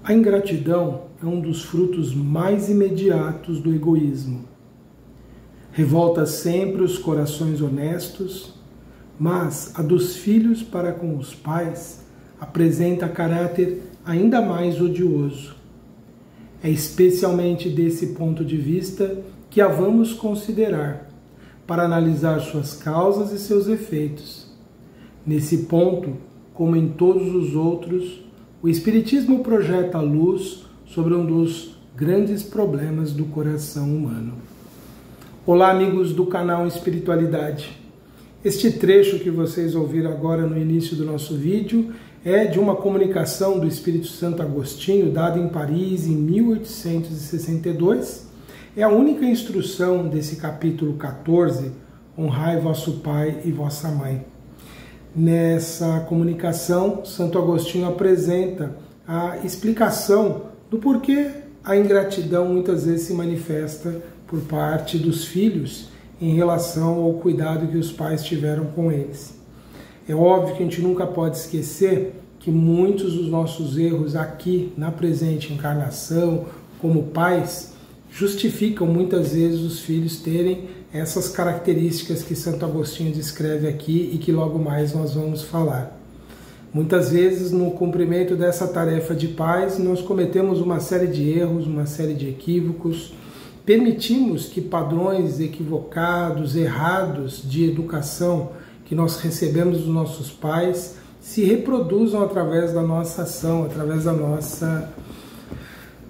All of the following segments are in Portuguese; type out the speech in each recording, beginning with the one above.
A ingratidão é um dos frutos mais imediatos do egoísmo. Revolta sempre os corações honestos, mas a dos filhos para com os pais apresenta caráter ainda mais odioso. É especialmente desse ponto de vista que a vamos considerar, para analisar suas causas e seus efeitos. Nesse ponto, como em todos os outros, o Espiritismo projeta a luz sobre um dos grandes problemas do coração humano. Olá, amigos do canal Espiritualidade. Este trecho que vocês ouviram agora no início do nosso vídeo é de uma comunicação do Espírito Santo Agostinho, dada em Paris em 1862. É a única instrução desse capítulo 14, Honrai vosso pai e vossa mãe. Nessa comunicação, Santo Agostinho apresenta a explicação do porquê a ingratidão muitas vezes se manifesta por parte dos filhos em relação ao cuidado que os pais tiveram com eles. É óbvio que a gente nunca pode esquecer que muitos dos nossos erros aqui na presente encarnação, como pais, justificam muitas vezes os filhos terem essas características que Santo Agostinho descreve aqui e que logo mais nós vamos falar. Muitas vezes, no cumprimento dessa tarefa de pais, nós cometemos uma série de erros, uma série de equívocos, permitimos que padrões equivocados, errados de educação que nós recebemos dos nossos pais se reproduzam através da nossa ação, através da nossa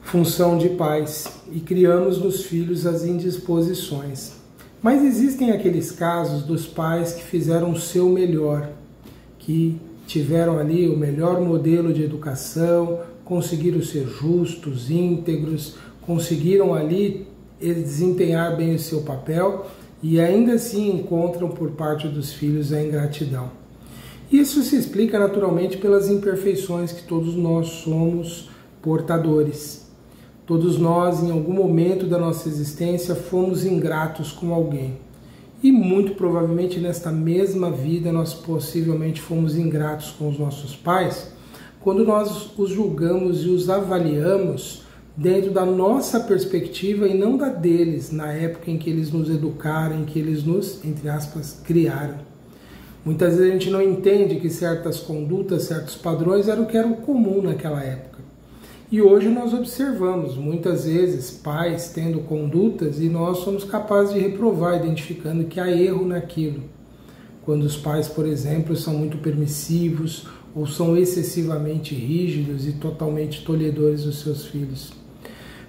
função de pais, e criamos nos filhos as indisposições. Mas existem aqueles casos dos pais que fizeram o seu melhor, que tiveram ali o melhor modelo de educação, conseguiram ser justos, íntegros, conseguiram ali desempenhar bem o seu papel e ainda assim encontram por parte dos filhos a ingratidão. Isso se explica naturalmente pelas imperfeições que todos nós somos portadores. Todos nós, em algum momento da nossa existência, fomos ingratos com alguém. E muito provavelmente nesta mesma vida nós possivelmente fomos ingratos com os nossos pais, quando nós os julgamos e os avaliamos dentro da nossa perspectiva e não da deles, na época em que eles nos educaram, em que eles nos, entre aspas, criaram. Muitas vezes a gente não entende que certas condutas, certos padrões eram o que era o comum naquela época. E hoje nós observamos, muitas vezes, pais tendo condutas e nós somos capazes de reprovar, identificando que há erro naquilo. Quando os pais, por exemplo, são muito permissivos ou são excessivamente rígidos e totalmente tolhedores dos seus filhos.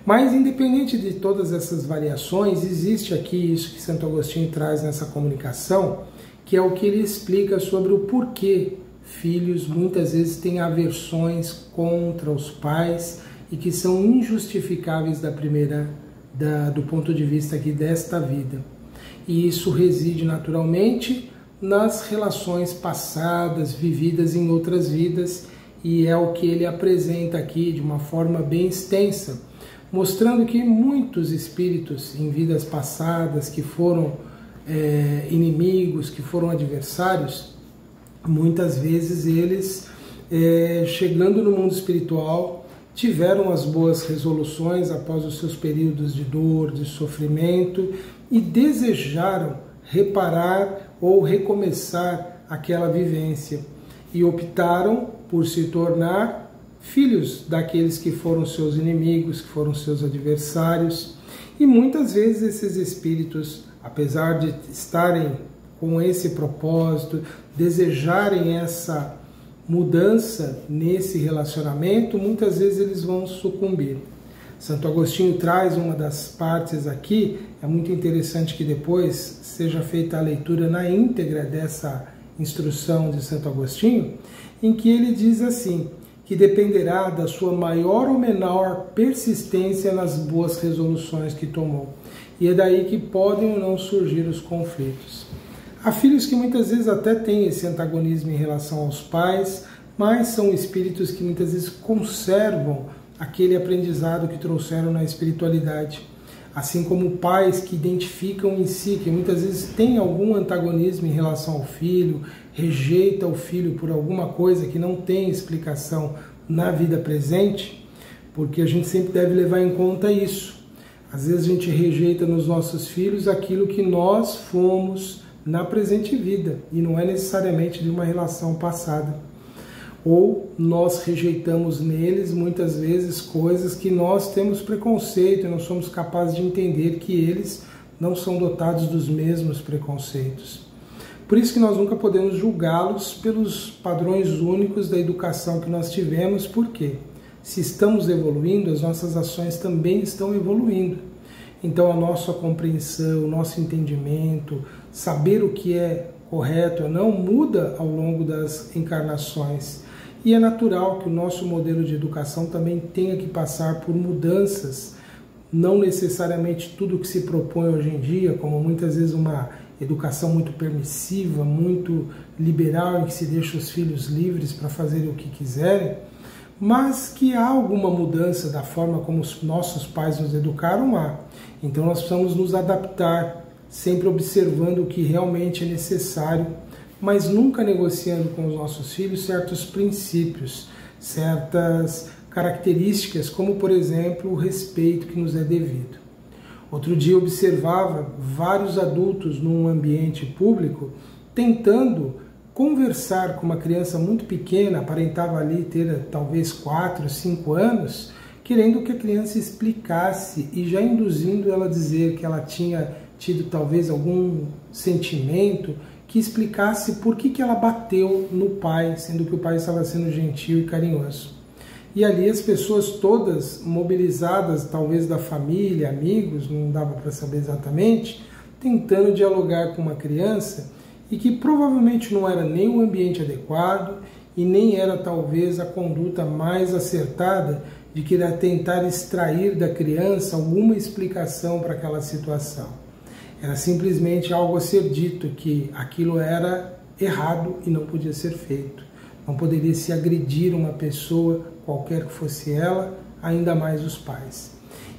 Mas, independente de todas essas variações, existe aqui isso que Santo Agostinho traz nessa comunicação, que é o que ele explica sobre o porquê filhos muitas vezes têm aversões contra os pais e que são injustificáveis do ponto de vista aqui desta vida. E isso reside naturalmente nas relações passadas, vividas em outras vidas, e é o que ele apresenta aqui de uma forma bem extensa, mostrando que muitos espíritos em vidas passadas que foram inimigos, que foram adversários, muitas vezes eles, chegando no mundo espiritual, tiveram as boas resoluções após os seus períodos de dor, de sofrimento, e desejaram reparar ou recomeçar aquela vivência, e optaram por se tornar filhos daqueles que foram seus inimigos, que foram seus adversários. E muitas vezes esses espíritos, apesar de estarem com esse propósito, desejarem essa mudança nesse relacionamento, muitas vezes eles vão sucumbir. Santo Agostinho traz uma das partes aqui, é muito interessante que depois seja feita a leitura na íntegra dessa instrução de Santo Agostinho, em que ele diz assim, que dependerá da sua maior ou menor persistência nas boas resoluções que tomou. E é daí que podem ou não surgir os conflitos. Há filhos que muitas vezes até têm esse antagonismo em relação aos pais, mas são espíritos que muitas vezes conservam aquele aprendizado que trouxeram na espiritualidade. Assim como pais que identificam em si, que muitas vezes têm algum antagonismo em relação ao filho, rejeita o filho por alguma coisa que não tem explicação na vida presente, porque a gente sempre deve levar em conta isso. Às vezes a gente rejeita nos nossos filhos aquilo que nós fomos na presente vida, e não é necessariamente de uma relação passada. Ou nós rejeitamos neles muitas vezes coisas que nós temos preconceito e não somos capazes de entender que eles não são dotados dos mesmos preconceitos. Por isso que nós nunca podemos julgá-los pelos padrões únicos da educação que nós tivemos, porque se estamos evoluindo, as nossas ações também estão evoluindo. Então a nossa compreensão, o nosso entendimento, saber o que é correto ou não, muda ao longo das encarnações. E é natural que o nosso modelo de educação também tenha que passar por mudanças, não necessariamente tudo que se propõe hoje em dia, como muitas vezes uma educação muito permissiva, muito liberal, em que se deixa os filhos livres para fazerem o que quiserem, mas que há alguma mudança da forma como os nossos pais nos educaram, há. Então nós precisamos nos adaptar, sempre observando o que realmente é necessário, mas nunca negociando com os nossos filhos certos princípios, certas características, como por exemplo o respeito que nos é devido. Outro dia eu observava vários adultos num ambiente público tentando conversar com uma criança muito pequena, aparentava ali ter talvez 4, 5 anos, querendo que a criança explicasse e já induzindo ela a dizer que ela tinha tido talvez algum sentimento, que explicasse por que ela bateu no pai, sendo que o pai estava sendo gentil e carinhoso. E ali as pessoas todas mobilizadas, talvez da família, amigos, não dava para saber exatamente, tentando dialogar com uma criança e que provavelmente não era nem o ambiente adequado e nem era talvez a conduta mais acertada de querer tentar extrair da criança alguma explicação para aquela situação. Era simplesmente algo a ser dito, que aquilo era errado e não podia ser feito. Não poderia se agredir uma pessoa, qualquer que fosse ela, ainda mais os pais.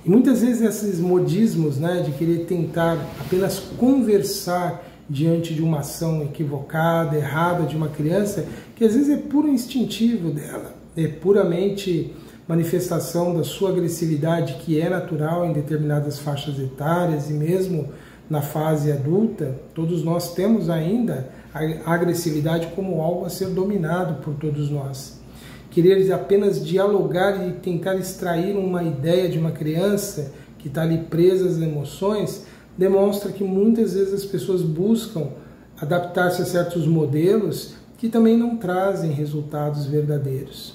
E muitas vezes esses modismos, de querer tentar apenas conversar diante de uma ação equivocada, errada de uma criança, que às vezes é puro instintivo dela, é puramente manifestação da sua agressividade, que é natural em determinadas faixas etárias e mesmo na fase adulta, todos nós temos ainda a agressividade como algo a ser dominado por todos nós. Querer apenas dialogar e tentar extrair uma ideia de uma criança que está ali presa às emoções, demonstra que muitas vezes as pessoas buscam adaptar-se a certos modelos que também não trazem resultados verdadeiros,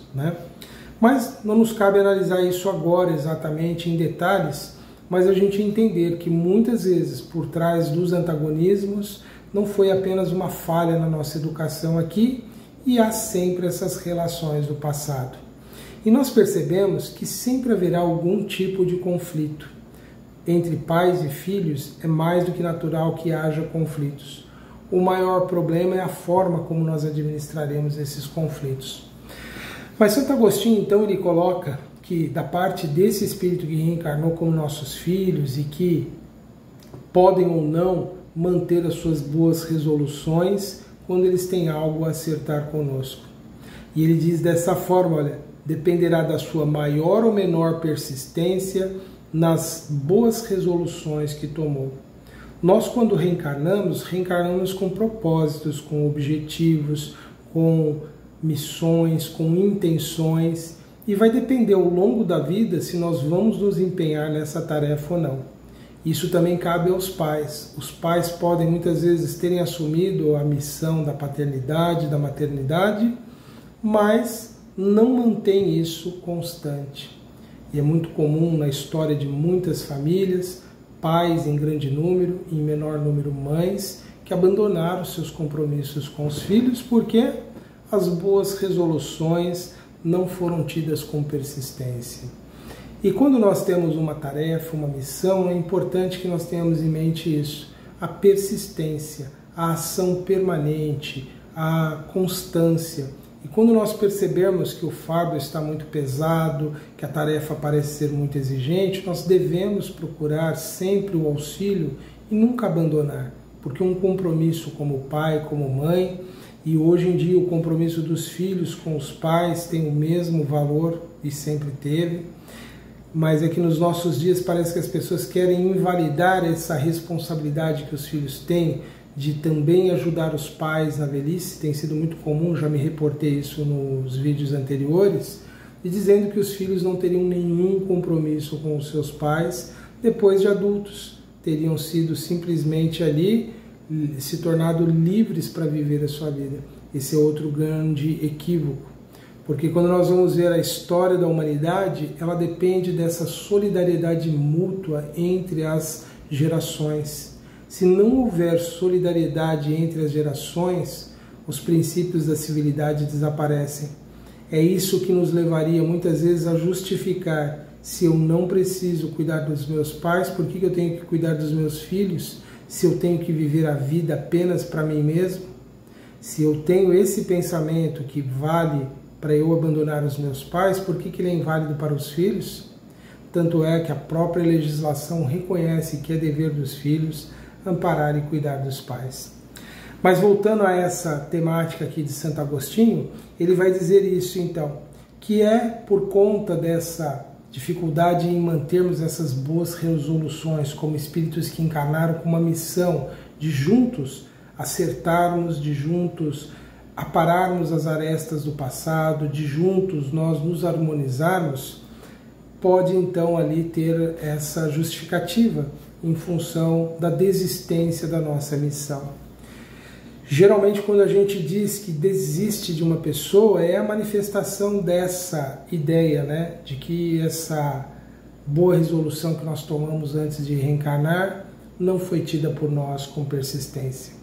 Mas não nos cabe analisar isso agora exatamente em detalhes, mas a gente entender que muitas vezes por trás dos antagonismos não foi apenas uma falha na nossa educação aqui, e há sempre essas relações do passado. E nós percebemos que sempre haverá algum tipo de conflito. Entre pais e filhos é mais do que natural que haja conflitos. O maior problema é a forma como nós administraremos esses conflitos. Mas Santo Agostinho, então, ele coloca que da parte desse espírito que reencarnou como nossos filhos e que podem ou não manter as suas boas resoluções quando eles têm algo a acertar conosco. E ele diz dessa forma, olha, dependerá da sua maior ou menor persistência nas boas resoluções que tomou. Nós, quando reencarnamos, reencarnamos com propósitos, com objetivos, com missões, com intenções, e vai depender ao longo da vida se nós vamos nos empenhar nessa tarefa ou não. Isso também cabe aos pais. Os pais podem muitas vezes terem assumido a missão da paternidade, da maternidade, mas não mantém isso constante. E é muito comum na história de muitas famílias, pais em grande número e em menor número mães, que abandonaram seus compromissos com os filhos porque as boas resoluções não foram tidas com persistência. E quando nós temos uma tarefa, uma missão, é importante que nós tenhamos em mente isso, a persistência, a ação permanente, a constância. E quando nós percebermos que o fardo está muito pesado, que a tarefa parece ser muito exigente, nós devemos procurar sempre o auxílio e nunca abandonar, porque um compromisso como pai, como mãe, e hoje em dia o compromisso dos filhos com os pais tem o mesmo valor, e sempre teve, mas é que nos nossos dias parece que as pessoas querem invalidar essa responsabilidade que os filhos têm de também ajudar os pais na velhice. Tem sido muito comum, já me reportei isso nos vídeos anteriores, e dizendo que os filhos não teriam nenhum compromisso com os seus pais depois de adultos, teriam sido simplesmente ali, se tornado livres para viver a sua vida. Esse é outro grande equívoco, porque quando nós vamos ver a história da humanidade, ela depende dessa solidariedade mútua entre as gerações. Se não houver solidariedade entre as gerações, os princípios da civilidade desaparecem. É isso que nos levaria muitas vezes a justificar: se eu não preciso cuidar dos meus pais, por que eu tenho que cuidar dos meus filhos? Se eu tenho que viver a vida apenas para mim mesmo? Se eu tenho esse pensamento que vale para eu abandonar os meus pais, por que ele é inválido para os filhos? Tanto é que a própria legislação reconhece que é dever dos filhos amparar e cuidar dos pais. Mas voltando a essa temática aqui de Santo Agostinho, ele vai dizer isso então, que é por conta dessa dificuldade em mantermos essas boas resoluções como espíritos que encarnaram com uma missão de juntos acertarmos, de juntos apararmos as arestas do passado, de juntos nós nos harmonizarmos, pode então ali ter essa justificativa em função da desistência da nossa missão. Geralmente, quando a gente diz que desiste de uma pessoa, é a manifestação dessa ideia, né, de que essa boa resolução que nós tomamos antes de reencarnar não foi tida por nós com persistência.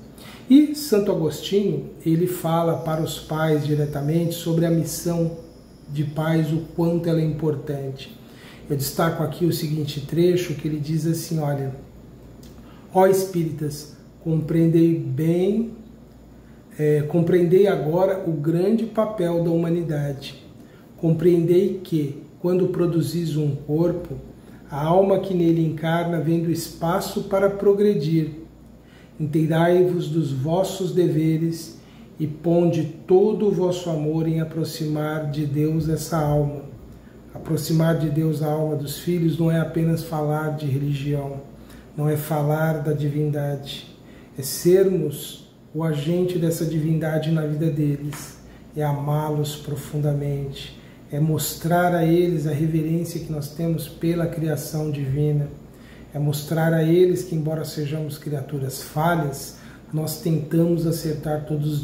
E Santo Agostinho, ele fala para os pais diretamente sobre a missão de pais, o quanto ela é importante. Eu destaco aqui o seguinte trecho, que ele diz assim, olha: ó espíritas, compreendei agora o grande papel da humanidade. Compreendei que, quando produzis um corpo, a alma que nele encarna vem do espaço para progredir. Inteirai-vos dos vossos deveres e ponde todo o vosso amor em aproximar de Deus essa alma. Aproximar de Deus a alma dos filhos não é apenas falar de religião, não é falar da divindade, é sermos o agente dessa divindade na vida deles, é amá-los profundamente, é mostrar a eles a reverência que nós temos pela criação divina, é mostrar a eles que, embora sejamos criaturas falhas, nós tentamos acertar todos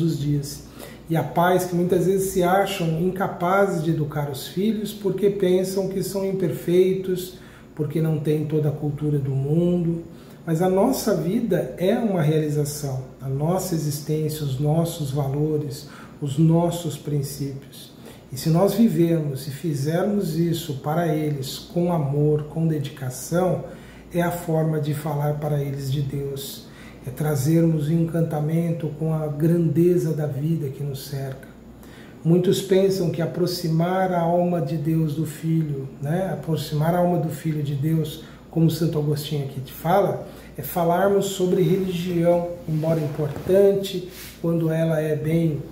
os dias. E há pais que muitas vezes se acham incapazes de educar os filhos porque pensam que são imperfeitos, porque não têm toda a cultura do mundo. Mas a nossa vida é uma realização, a nossa existência, os nossos valores, os nossos princípios. E se nós vivermos e fizermos isso para eles com amor, com dedicação, é a forma de falar para eles de Deus. É trazermos o encantamento com a grandeza da vida que nos cerca. Muitos pensam que aproximar a alma de Deus do Filho, né? Aproximar a alma do Filho de Deus, como Santo Agostinho aqui te fala, é falarmos sobre religião, embora importante, quando ela é bem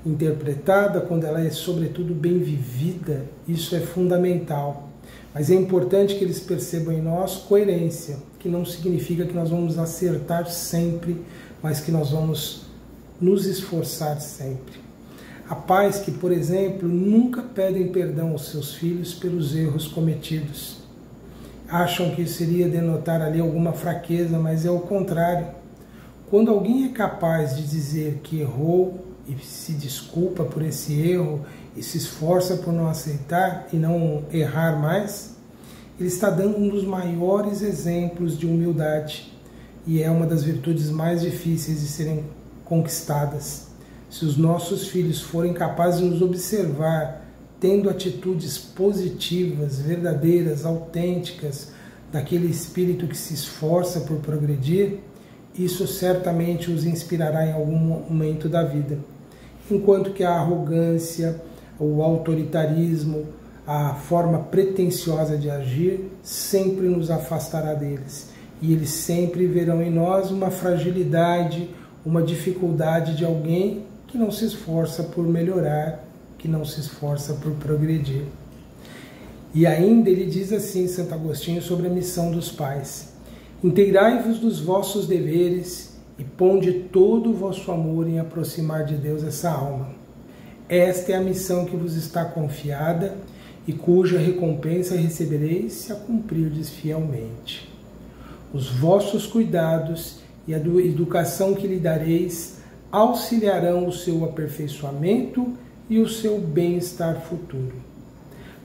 interpretada, quando ela é sobretudo bem vivida, isso é fundamental. Mas é importante que eles percebam em nós coerência, que não significa que nós vamos acertar sempre, mas que nós vamos nos esforçar sempre. Há pais que, por exemplo, nunca pedem perdão aos seus filhos pelos erros cometidos. Acham que isso seria denotar ali alguma fraqueza, mas é o contrário. Quando alguém é capaz de dizer que errou e se desculpa por esse erro e se esforça por não aceitar e não errar mais, ele está dando um dos maiores exemplos de humildade, e é uma das virtudes mais difíceis de serem conquistadas. Se os nossos filhos forem capazes de nos observar tendo atitudes positivas, verdadeiras, autênticas, daquele espírito que se esforça por progredir, isso certamente os inspirará em algum momento da vida. Enquanto que a arrogância, o autoritarismo, a forma pretensiosa de agir sempre nos afastará deles. E eles sempre verão em nós uma fragilidade, uma dificuldade de alguém que não se esforça por melhorar, que não se esforça por progredir. E ainda ele diz assim, Santo Agostinho, sobre a missão dos pais: inteirai-vos dos vossos deveres e ponde todo o vosso amor em aproximar de Deus essa alma. Esta é a missão que vos está confiada e cuja recompensa recebereis se a cumprirdes fielmente. Os vossos cuidados e a educação que lhe dareis auxiliarão o seu aperfeiçoamento e o seu bem-estar futuro.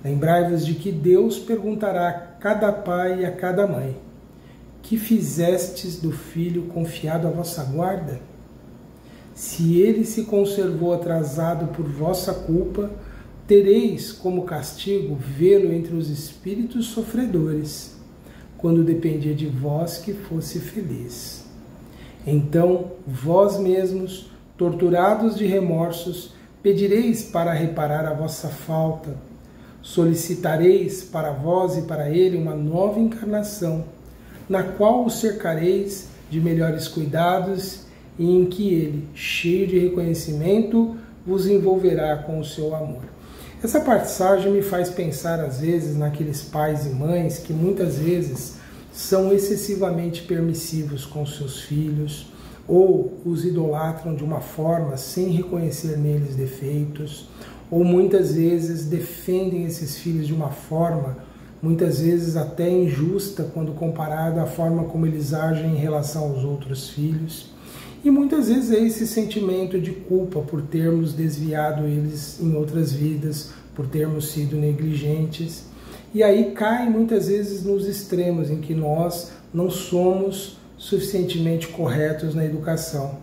Lembrai-vos de que Deus perguntará a cada pai e a cada mãe: que fizestes do filho confiado à vossa guarda? Se ele se conservou atrasado por vossa culpa, tereis como castigo vê-lo entre os espíritos sofredores, quando dependia de vós que fosse feliz. Então, vós mesmos, torturados de remorsos, pedireis para reparar a vossa falta, solicitareis para vós e para ele uma nova encarnação, na qual o cercareis de melhores cuidados e em que ele, cheio de reconhecimento, vos envolverá com o seu amor. Essa passagem me faz pensar, às vezes, naqueles pais e mães que muitas vezes são excessivamente permissivos com seus filhos ou os idolatram de uma forma sem reconhecer neles defeitos, ou muitas vezes defendem esses filhos de uma forma, muitas vezes até injusta, quando comparado à forma como eles agem em relação aos outros filhos. E muitas vezes é esse sentimento de culpa por termos desviado eles em outras vidas, por termos sido negligentes. E aí cai muitas vezes nos extremos, em que nós não somos suficientemente corretos na educação.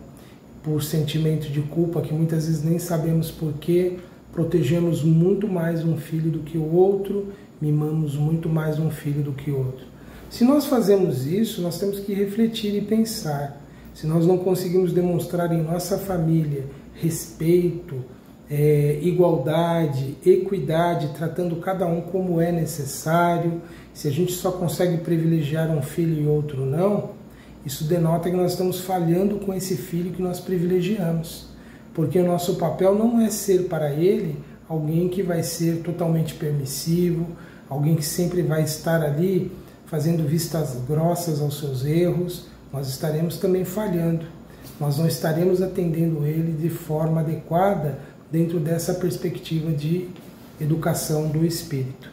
Por sentimento de culpa, que muitas vezes nem sabemos porquê, protegemos muito mais um filho do que o outro, mimamos muito mais um filho do que o outro. Se nós fazemos isso, nós temos que refletir e pensar. Se nós não conseguimos demonstrar em nossa família respeito, igualdade, equidade, tratando cada um como é necessário, se a gente só consegue privilegiar um filho e outro não, isso denota que nós estamos falhando com esse filho que nós privilegiamos. Porque o nosso papel não é ser para ele alguém que vai ser totalmente permissivo, alguém que sempre vai estar ali fazendo vistas grossas aos seus erros. Nós estaremos também falhando, nós não estaremos atendendo ele de forma adequada dentro dessa perspectiva de educação do espírito.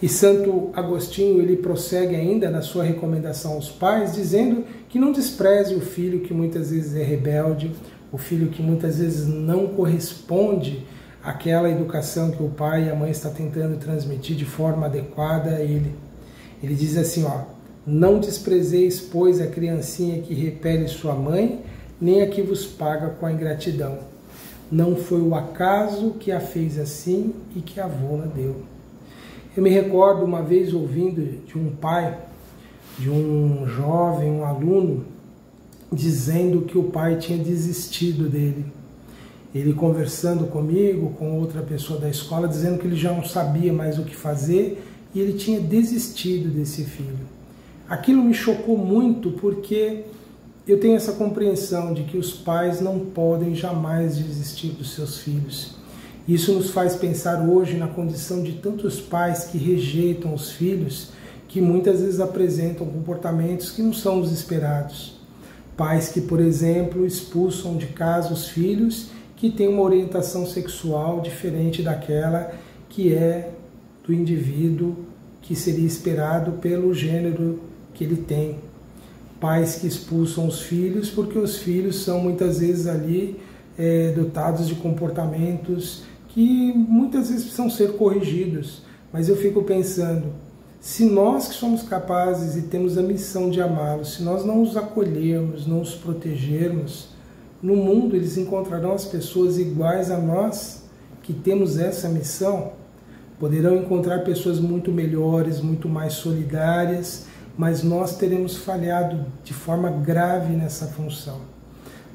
E Santo Agostinho, ele prossegue ainda na sua recomendação aos pais, dizendo que não despreze o filho que muitas vezes é rebelde, o filho que muitas vezes não corresponde àquela educação que o pai e a mãe estão tentando transmitir de forma adequada a ele. Ele diz assim, não desprezeis, pois, a criancinha que repele sua mãe, nem a que vos paga com a ingratidão. Não foi o acaso que a fez assim e que a vô-la deu. Eu me recordo uma vez ouvindo de um pai, de um jovem, um aluno, dizendo que o pai tinha desistido dele. Ele conversando comigo, com outra pessoa da escola, dizendo que ele já não sabia mais o que fazer e ele tinha desistido desse filho. Aquilo me chocou muito porque eu tenho essa compreensão de que os pais não podem jamais desistir dos seus filhos. Isso nos faz pensar hoje na condição de tantos pais que rejeitam os filhos, que muitas vezes apresentam comportamentos que não são os esperados. Pais que, por exemplo, expulsam de casa os filhos que têm uma orientação sexual diferente daquela que é do indivíduo que seria esperado pelo gênero que ele tem. Pais que expulsam os filhos porque os filhos são muitas vezes ali dotados de comportamentos que muitas vezes precisam ser corrigidos. Mas eu fico pensando, se nós que somos capazes e temos a missão de amá-los, se nós não os acolhermos, não os protegermos, no mundo eles encontrarão as pessoas iguais a nós, que temos essa missão, poderão encontrar pessoas muito melhores, muito mais solidárias, mas nós teremos falhado de forma grave nessa função.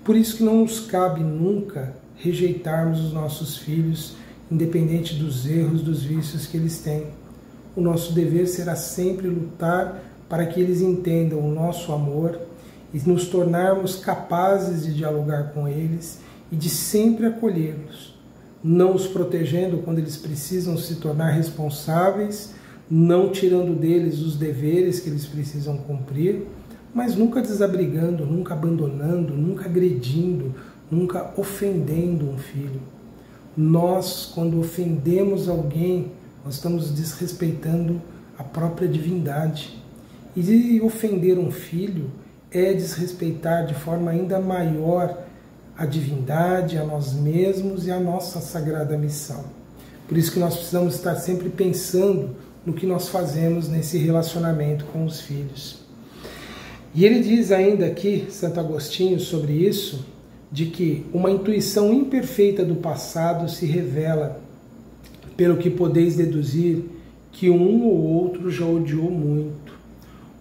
Por isso que não nos cabe nunca rejeitarmos os nossos filhos, independente dos erros, dos vícios que eles têm. O nosso dever será sempre lutar para que eles entendam o nosso amor e nos tornarmos capazes de dialogar com eles e de sempre acolhê-los. não os protegendo quando eles precisam se tornar responsáveis, não tirando deles os deveres que eles precisam cumprir, mas nunca desabrigando, nunca abandonando, nunca agredindo, nunca ofendendo um filho. Nós, quando ofendemos alguém, nós estamos desrespeitando a própria divindade. E ofender um filho é desrespeitar de forma ainda maior a divindade, a nós mesmos e a nossa sagrada missão. Por isso que nós precisamos estar sempre pensando no que nós fazemos nesse relacionamento com os filhos. E ele diz ainda aqui, Santo Agostinho, sobre isso, de que uma intuição imperfeita do passado se revela, pelo que podeis deduzir que um ou outro já odiou muito,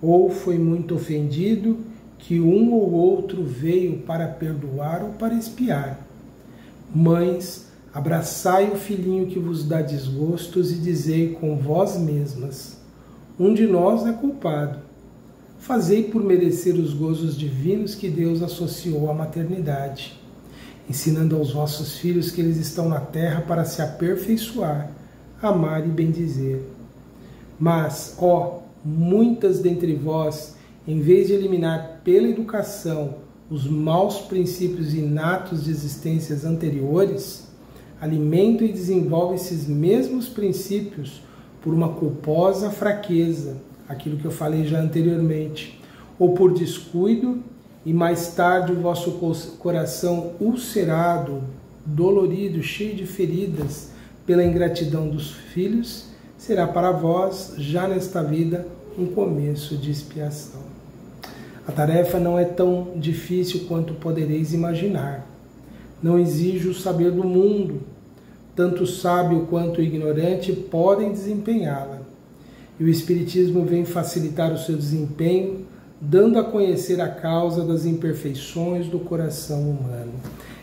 ou foi muito ofendido, que um ou outro veio para perdoar ou para expiar. Mães, abraçai o filhinho que vos dá desgostos e dizei com vós mesmas: um de nós é culpado. Fazei por merecer os gozos divinos que Deus associou à maternidade, ensinando aos vossos filhos que eles estão na terra para se aperfeiçoar, amar e bendizer. Mas, ó, muitas dentre vós, em vez de eliminar pela educação os maus princípios inatos de existências anteriores, alimentam e desenvolvem esses mesmos princípios por uma culposa fraqueza, aquilo que eu falei já anteriormente, ou por descuido, e mais tarde o vosso coração ulcerado, dolorido, cheio de feridas pela ingratidão dos filhos, será para vós, já nesta vida, um começo de expiação. A tarefa não é tão difícil quanto podereis imaginar. Não exige o saber do mundo. Tanto o sábio quanto o ignorante podem desempenhá-la. E o Espiritismo vem facilitar o seu desempenho, dando a conhecer a causa das imperfeições do coração humano.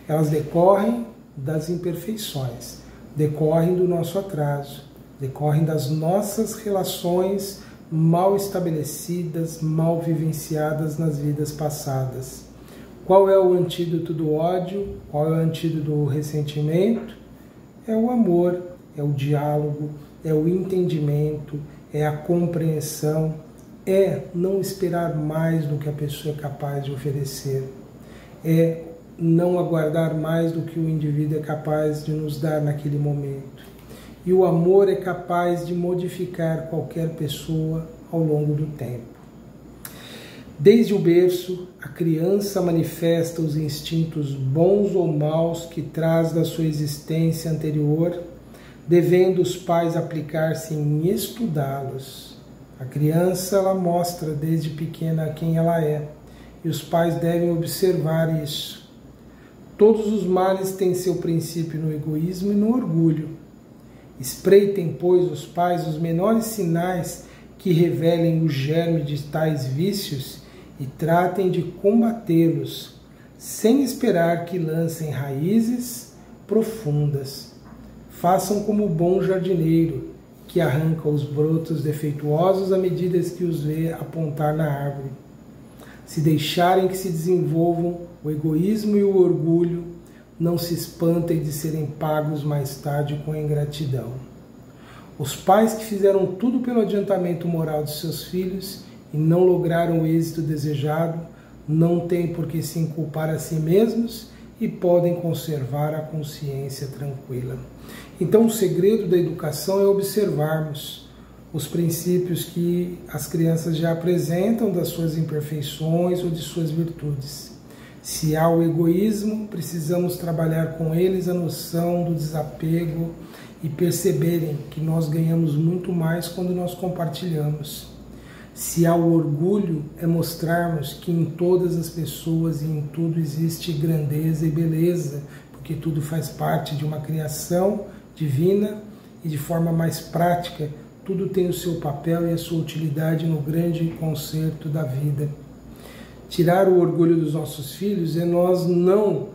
Elas decorrem das imperfeições, decorrem do nosso atraso, decorrem das nossas relações mal estabelecidas, mal vivenciadas nas vidas passadas. Qual é o antídoto do ódio? Qual é o antídoto do ressentimento? É o amor, é o diálogo, é o entendimento, é a compreensão, é não esperar mais do que a pessoa é capaz de oferecer, é não aguardar mais do que o indivíduo é capaz de nos dar naquele momento. E o amor é capaz de modificar qualquer pessoa ao longo do tempo. Desde o berço, a criança manifesta os instintos bons ou maus que traz da sua existência anterior, devendo os pais aplicar-se em estudá-los. A criança, ela mostra desde pequena quem ela é, e os pais devem observar isso. Todos os males têm seu princípio no egoísmo e no orgulho. Espreitem, pois, os pais os menores sinais que revelem o germe de tais vícios e tratem de combatê-los, sem esperar que lancem raízes profundas. Façam como o bom jardineiro, que arranca os brotos defeituosos à medida que os vê apontar na árvore. Se deixarem que se desenvolvam o egoísmo e o orgulho, não se espantem de serem pagos mais tarde com a ingratidão. Os pais que fizeram tudo pelo adiantamento moral de seus filhos e não lograram o êxito desejado, não têm por que se inculpar a si mesmos e podem conservar a consciência tranquila. Então, o segredo da educação é observarmos os princípios que as crianças já apresentam das suas imperfeições ou de suas virtudes. Se há o egoísmo, precisamos trabalhar com eles a noção do desapego e perceberem que nós ganhamos muito mais quando nós compartilhamos. Se há o orgulho, é mostrarmos que em todas as pessoas e em tudo existe grandeza e beleza, porque tudo faz parte de uma criação divina e de forma mais prática, tudo tem o seu papel e a sua utilidade no grande concerto da vida. Tirar o orgulho dos nossos filhos é nós não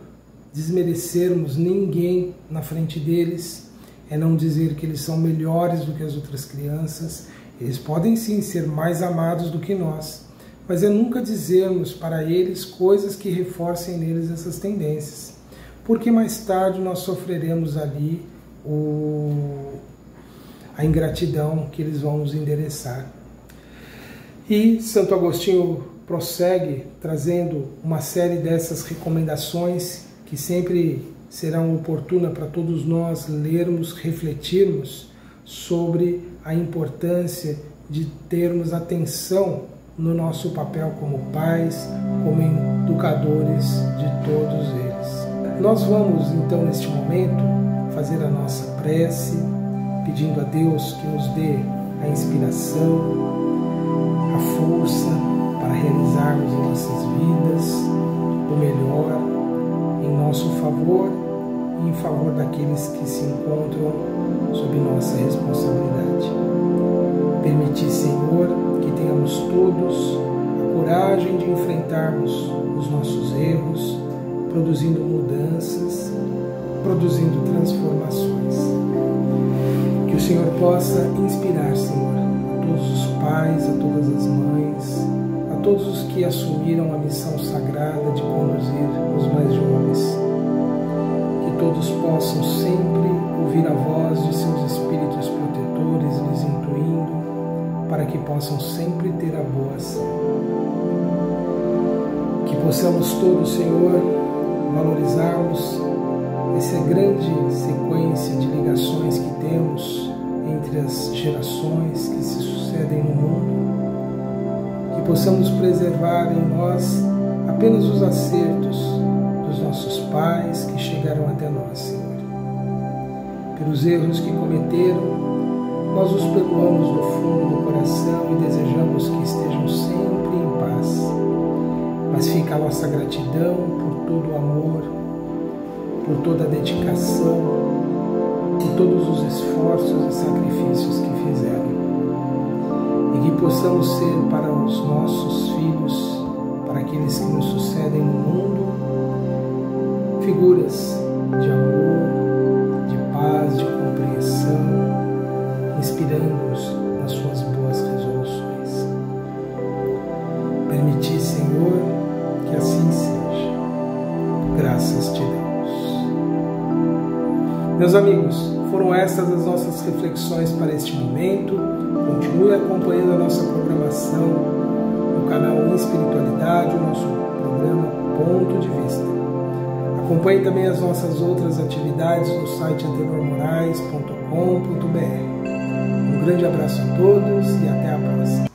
desmerecermos ninguém na frente deles, é não dizer que eles são melhores do que as outras crianças. Eles podem sim ser mais amados do que nós, mas é nunca dizermos para eles coisas que reforcem neles essas tendências. porque mais tarde nós sofreremos ali a ingratidão que eles vão nos endereçar. E Santo Agostinho prossegue trazendo uma série dessas recomendações que sempre serão oportunas para todos nós lermos, refletirmos sobre a importância de termos atenção no nosso papel como pais, como educadores de todos eles. Nós vamos então neste momento fazer a nossa prece, pedindo a Deus que nos dê a inspiração, a força para realizarmos em nossas vidas o melhor em nosso favor e em favor daqueles que se encontram sob nossa responsabilidade. Permitir, Senhor, que tenhamos todos a coragem de enfrentarmos os nossos erros, produzindo mudanças, produzindo transformações. Que o Senhor possa inspirar, Senhor, a todos os pais, a todas as mães, a todos os que assumiram a missão sagrada de conduzir os mais jovens. Que todos possam sempre ouvir a voz de seus espíritos protetores, lhes intuindo, para que possam sempre ter a boa ação. Que possamos todos, Senhor, valorizarmos essa grande sequência de ligações que temos entre as gerações que se sucedem no mundo, que possamos preservar em nós apenas os acertos dos nossos pais que chegaram até nós, Senhor. Pelos erros que cometeram, nós os perdoamos do fundo do coração e desejamos que estejam sempre em paz. Mas fica a nossa gratidão por todo o amor, por toda a dedicação, por todos os esforços e sacrifícios que fizeram. E que possamos ser para os nossos filhos, para aqueles que nos sucedem no mundo, figuras de amor, de paz, de compreensão, inspirando-os nas suas boas resoluções. Permiti, Senhor, que assim seja. Graças te damos. Meus amigos, foram estas as nossas reflexões para este momento. Continue acompanhando a nossa programação no canal Espiritualidade, o nosso programa Ponto de Vista. Acompanhe também as nossas outras atividades no site antenormorais.com.br. Um grande abraço a todos e até a próxima.